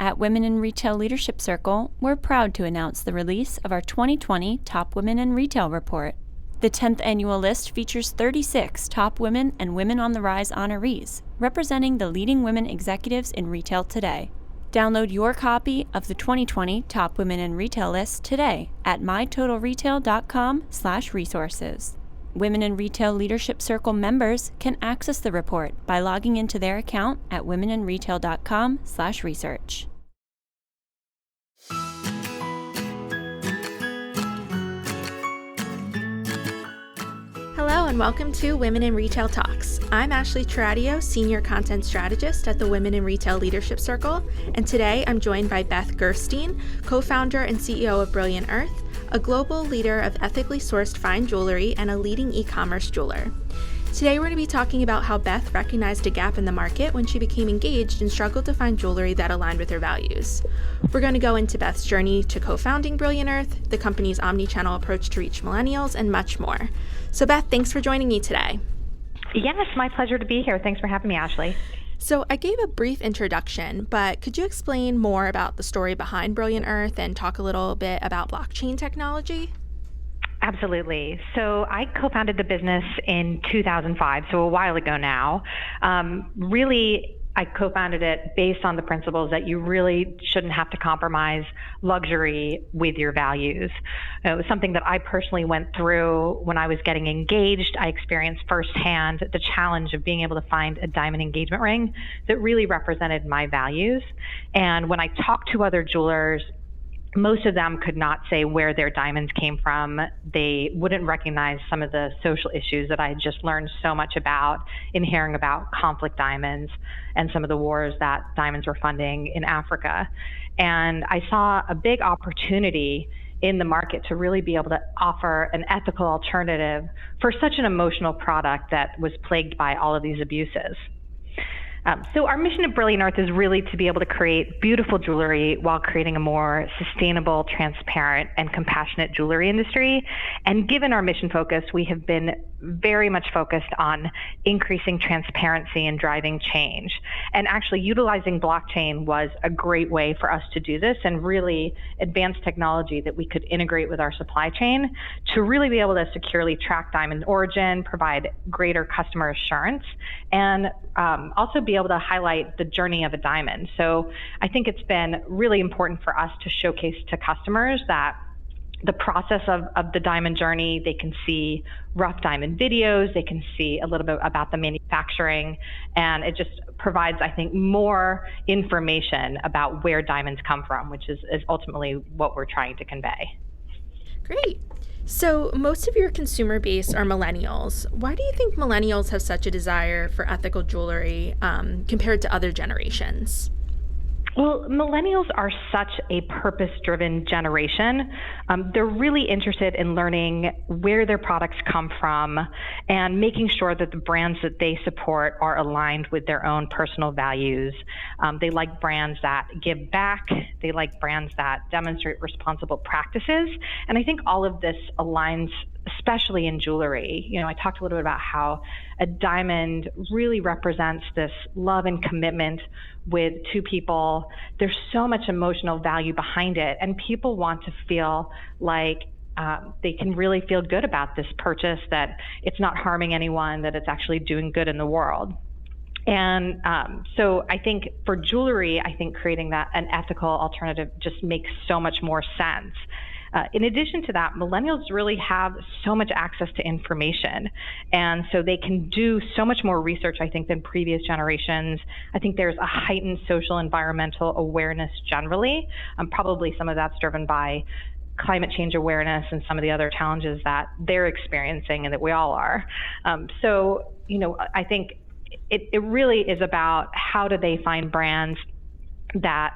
At Women in Retail Leadership Circle, we're proud to announce the release of our 2020 Top Women in Retail Report. The 10th annual list features 36 top women and Women on the Rise honorees, representing the leading women executives in retail today. Download your copy of the 2020 Top Women in Retail list today at mytotalretail.com/resources. Women in Retail Leadership Circle members can access the report by logging into their account at womeninretail.com/research. Hello and welcome to Women in Retail Talks. I'm Ashley Taradio, Senior Content Strategist at the Women in Retail Leadership Circle, and today I'm joined by Beth Gerstein, co-founder and CEO of Brilliant Earth, a global leader of ethically sourced fine jewelry and a leading e-commerce jeweler. Today we're going to be talking about how Beth recognized a gap in the market when she became engaged and struggled to find jewelry that aligned with her values. We're going to go into Beth's journey to co-founding Brilliant Earth, the company's omni-channel approach to reach millennials, and much more. So Beth, thanks for joining me today. Yes, my pleasure to be here. Thanks for having me, Ashley. So I gave a brief introduction, but could you explain more about the story behind Brilliant Earth and talk a little bit about blockchain technology? Absolutely. So I co-founded the business in 2005, so a while ago now. I co-founded it based on the principles that you really shouldn't have to compromise luxury with your values. It was something that I personally went through when I was getting engaged. I experienced firsthand the challenge of being able to find a diamond engagement ring that really represented my values. And when I talked to other jewelers, most of them could not say where their diamonds came from. They wouldn't recognize some of the social issues that I had just learned so much about in hearing about conflict diamonds and some of the wars that diamonds were funding in Africa. And I saw a big opportunity in the market to really be able to offer an ethical alternative for such an emotional product that was plagued by all of these abuses. So our mission at Brilliant Earth is really to be able to create beautiful jewelry while creating a more sustainable, transparent, and compassionate jewelry industry. And given our mission focus, we have been very much focused on increasing transparency and driving change. And actually utilizing blockchain was a great way for us to do this, and really advanced technology that we could integrate with our supply chain to really be able to securely track diamond origin, provide greater customer assurance, and also be able to highlight the journey of a diamond. So I think it's been really important for us to showcase to customers that the process of the diamond journey. They can see rough diamond videos, they can see a little bit about the manufacturing, and it just provides, I think, more information about where diamonds come from, which is ultimately what we're trying to convey. Great. So most of your consumer base are millennials. Why do you think millennials have such a desire for ethical jewelry compared to other generations? Well, millennials are such a purpose-driven generation. They're really interested in learning where their products come from and making sure that the brands that they support are aligned with their own personal values. They like brands that give back. They like brands that demonstrate responsible practices. And I think all of this aligns especially in jewelry. You know, I talked a little bit about how a diamond really represents this love and commitment with two people. There's so much emotional value behind it, and people want to feel like they can really feel good about this purchase, that it's not harming anyone, that it's actually doing good in the world. And so I think for jewelry, I think creating an ethical alternative just makes so much more sense. In addition to that, millennials really have so much access to information, and so they can do so much more research, I think, than previous generations. I think there's a heightened social environmental awareness generally. Probably some of that's driven by climate change awareness and some of the other challenges that they're experiencing and that we all are. So, you know, I think it really is about how do they find brands that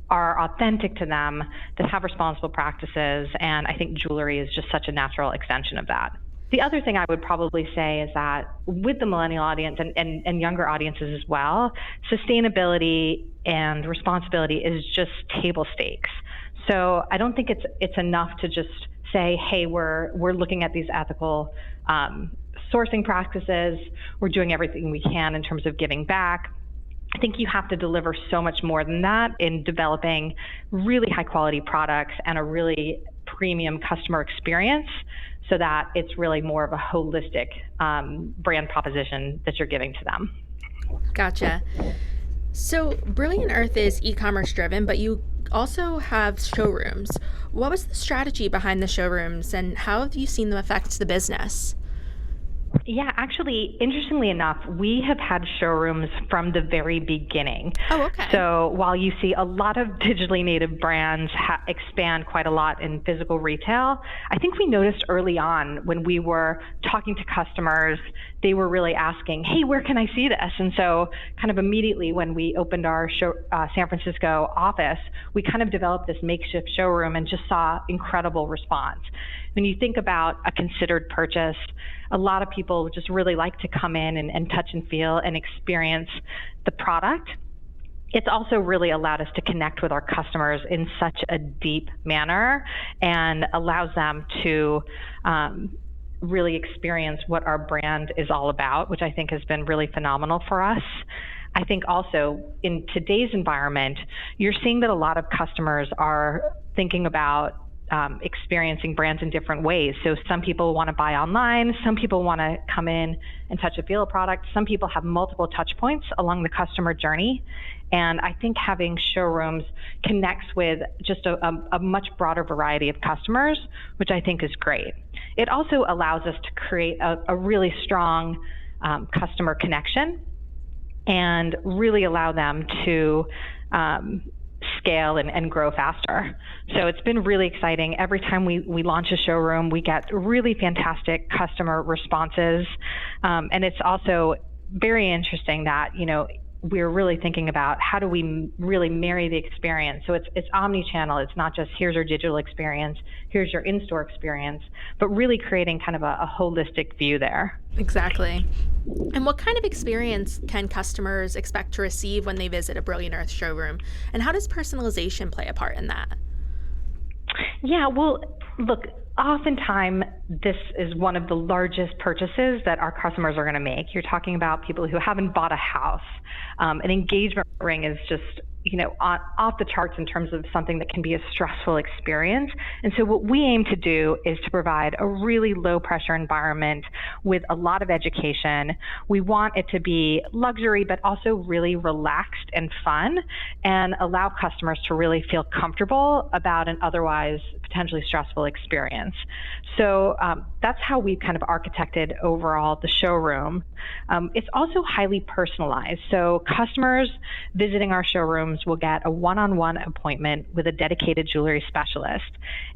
are authentic to them, that have responsible practices, and I think jewelry is just such a natural extension of that. The other thing I would probably say is that with the millennial audience and younger audiences as well, sustainability and responsibility is just table stakes. So I don't think it's enough to just say, hey, we're looking at these ethical sourcing practices, we're doing everything we can in terms of giving back. I think you have to deliver so much more than that in developing really high quality products and a really premium customer experience so that it's really more of a holistic brand proposition that you're giving to them. Gotcha. So Brilliant Earth is e-commerce driven, but you also have showrooms. What was the strategy behind the showrooms, and how have you seen them affect the business? Yeah, actually, interestingly enough, we have had showrooms from the very beginning. Oh, okay. So while you see a lot of digitally native brands expand quite a lot in physical retail, I think we noticed early on when we were talking to customers, they were really asking, hey, where can I see this? And so kind of immediately when we opened our San Francisco office, we kind of developed this makeshift showroom and just saw incredible response. When you think about a considered purchase, a lot of people just really like to come in and touch and feel and experience the product. It's also really allowed us to connect with our customers in such a deep manner and allows them to really experience what our brand is all about, which I think has been really phenomenal for us. I think also in today's environment, you're seeing that a lot of customers are thinking about experiencing brands in different ways. So some people want to buy online, some people want to come in and touch and feel a product, some people have multiple touch points along the customer journey. And I think having showrooms connects with just a much broader variety of customers, which I think is great. It also allows us to create a really strong customer connection and really allow them to scale and grow faster. So it's been really exciting. Every time we launch a showroom, we get really fantastic customer responses. And it's also very interesting that, we're really thinking about how do we really marry the experience. So it's omni-channel. It's not just here's your digital experience, here's your in-store experience, but really creating kind of a holistic view there. Exactly. And what kind of experience can customers expect to receive when they visit a Brilliant Earth showroom? And how does personalization play a part in that? Yeah, well, look, oftentimes this is one of the largest purchases that our customers are going to make. You're talking about people who haven't bought a house. An engagement ring is just, off the charts in terms of something that can be a stressful experience. And so what we aim to do is to provide a really low pressure environment with a lot of education. We want it to be luxury, but also really relaxed and fun and allow customers to really feel comfortable about an otherwise potentially stressful experience. So that's how we've kind of architected overall the showroom. It's also highly personalized. So customers visiting our showrooms will get a one-on-one appointment with a dedicated jewelry specialist.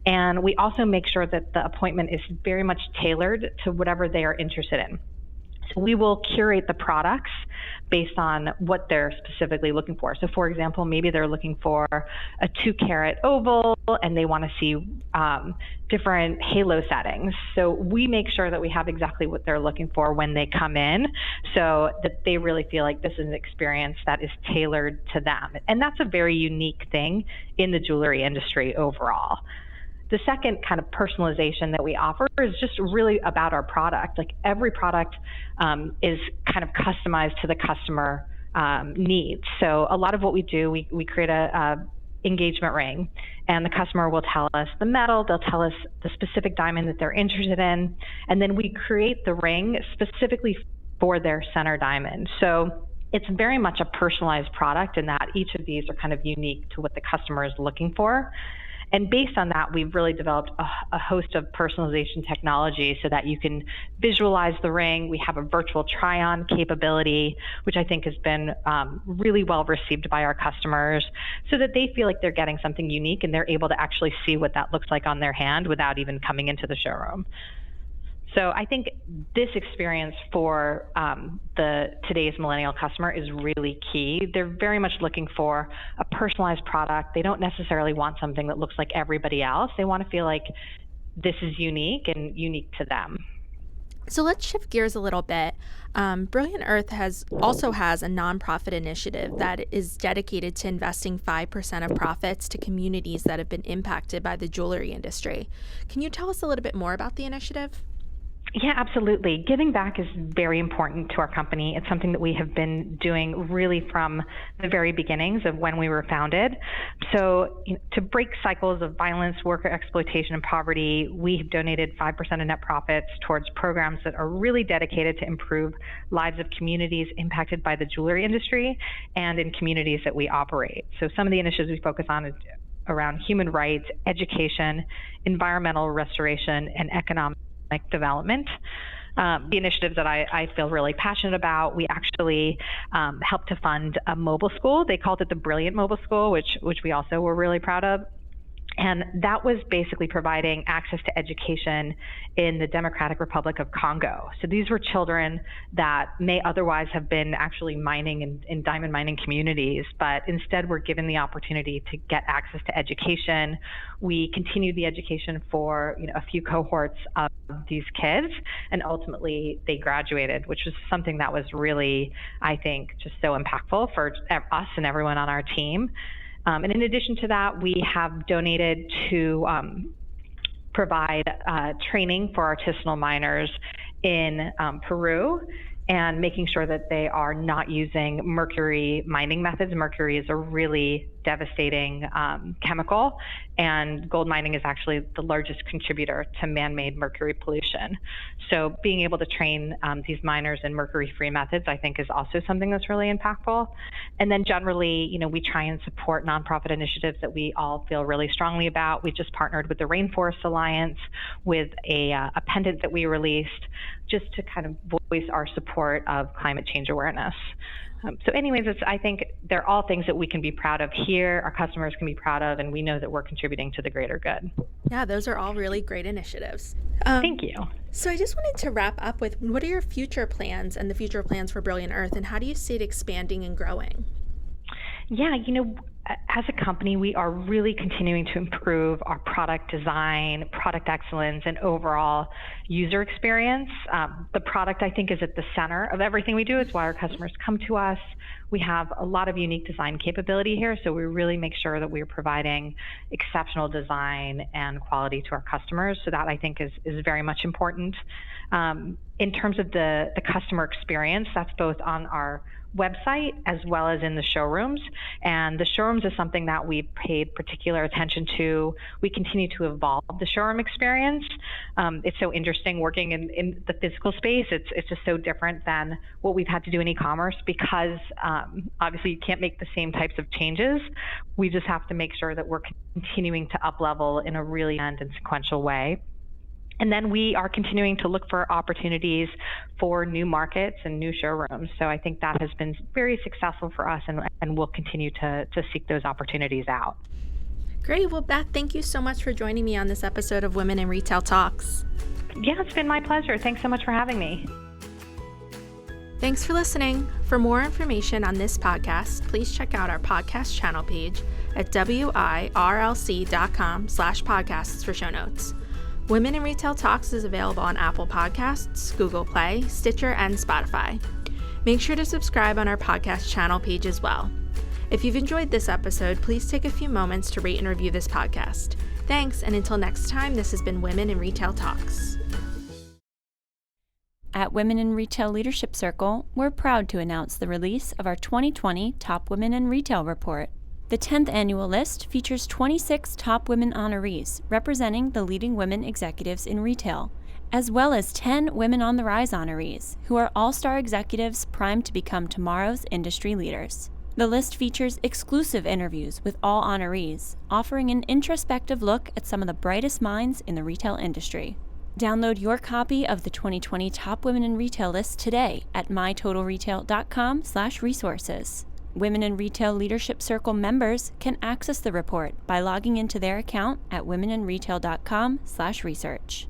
And we also make sure that the appointment is very much tailored to whatever they are interested in. So we will curate the products based on what they're specifically looking for. So for example, maybe they're looking for a 2-carat oval and they want to see different halo settings. So we make sure that we have exactly what they're looking for when they come in so that they really feel like this is an experience that is tailored to them. And that's a very unique thing in the jewelry industry overall. The second kind of personalization that we offer is just really about our product. Like every product is kind of customized to the customer needs. So a lot of what we do, we create a engagement ring, and the customer will tell us the metal, they'll tell us the specific diamond that they're interested in, and then we create the ring specifically for their center diamond. So it's very much a personalized product in that each of these are kind of unique to what the customer is looking for. And based on that, we've really developed a host of personalization technology so that you can visualize the ring. We have a virtual try-on capability, which I think has been really well received by our customers so that they feel like they're getting something unique and they're able to actually see what that looks like on their hand without even coming into the showroom. So I think this experience for today's millennial customer is really key. They're very much looking for a personalized product. They don't necessarily want something that looks like everybody else. They want to feel like this is unique and unique to them. So let's shift gears a little bit. Brilliant Earth also has a nonprofit initiative that is dedicated to investing 5% of profits to communities that have been impacted by the jewelry industry. Can you tell us a little bit more about the initiative? Yeah, absolutely. Giving back is very important to our company. It's something that we have been doing really from the very beginnings of when we were founded. So, to break cycles of violence, worker exploitation, and poverty, we have donated 5% of net profits towards programs that are really dedicated to improve lives of communities impacted by the jewelry industry and in communities that we operate. So some of the initiatives we focus on is around human rights, education, environmental restoration, and economic development. The initiatives that I feel really passionate about, we actually helped to fund a mobile school. They called it the Brilliant Mobile School, which we also were really proud of. And that was basically providing access to education in the Democratic Republic of Congo. So these were children that may otherwise have been actually mining in diamond mining communities, but instead were given the opportunity to get access to education. We continued the education for a few cohorts of these kids, and ultimately they graduated, which was something that was really, I think, just so impactful for us and everyone on our team. And in addition to that, we have donated to provide training for artisanal miners in Peru, and making sure that they are not using mercury mining methods. Mercury is a really devastating chemical, and gold mining is actually the largest contributor to man-made mercury pollution. So being able to train these miners in mercury-free methods, I think, is also something that's really impactful. And then generally, we try and support nonprofit initiatives that we all feel really strongly about. We just partnered with the Rainforest Alliance with a pendant that we released just to kind of voice our support of climate change awareness. So anyways, I think they're all things that we can be proud of here, our customers can be proud of, and we know that we're contributing to the greater good. Yeah, those are all really great initiatives. Thank you. So I just wanted to wrap up with, what are your future plans and the future plans for Brilliant Earth, and how do you see it expanding and growing? Yeah, as a company, we are really continuing to improve our product design, product excellence, and overall user experience. The product, I think, is at the center of everything we do. It's why our customers come to us. We have a lot of unique design capability here, so we really make sure that we're providing exceptional design and quality to our customers. So that, I think, is very much important. In terms of the customer experience, that's both on our website as well as in the showrooms. And the showrooms is something that we paid particular attention to. We continue to evolve the showroom experience. It's so interesting working in the physical space. It's just so different than what we've had to do in e-commerce, because obviously you can't make the same types of changes. We just have to make sure that we're continuing to up level in a really and sequential way. And then we are continuing to look for opportunities for new markets and new showrooms. So I think that has been very successful for us, and we'll continue to seek those opportunities out. Great. Well, Beth, thank you so much for joining me on this episode of Women in Retail Talks. Yeah, it's been my pleasure. Thanks so much for having me. Thanks for listening. For more information on this podcast, please check out our podcast channel page at wirlc.com/podcasts for show notes. Women in Retail Talks is available on Apple Podcasts, Google Play, Stitcher, and Spotify. Make sure to subscribe on our podcast channel page as well. If you've enjoyed this episode, please take a few moments to rate and review this podcast. Thanks, and until next time, this has been Women in Retail Talks. At Women in Retail Leadership Circle, we're proud to announce the release of our 2020 Top Women in Retail Report. The 10th annual list features 26 top women honorees representing the leading women executives in retail, as well as 10 Women on the Rise honorees, who are all-star executives primed to become tomorrow's industry leaders. The list features exclusive interviews with all honorees, offering an introspective look at some of the brightest minds in the retail industry. Download your copy of the 2020 Top Women in Retail list today at mytotalretail.com/resources. Women in Retail Leadership Circle members can access the report by logging into their account at womeninretail.com/research.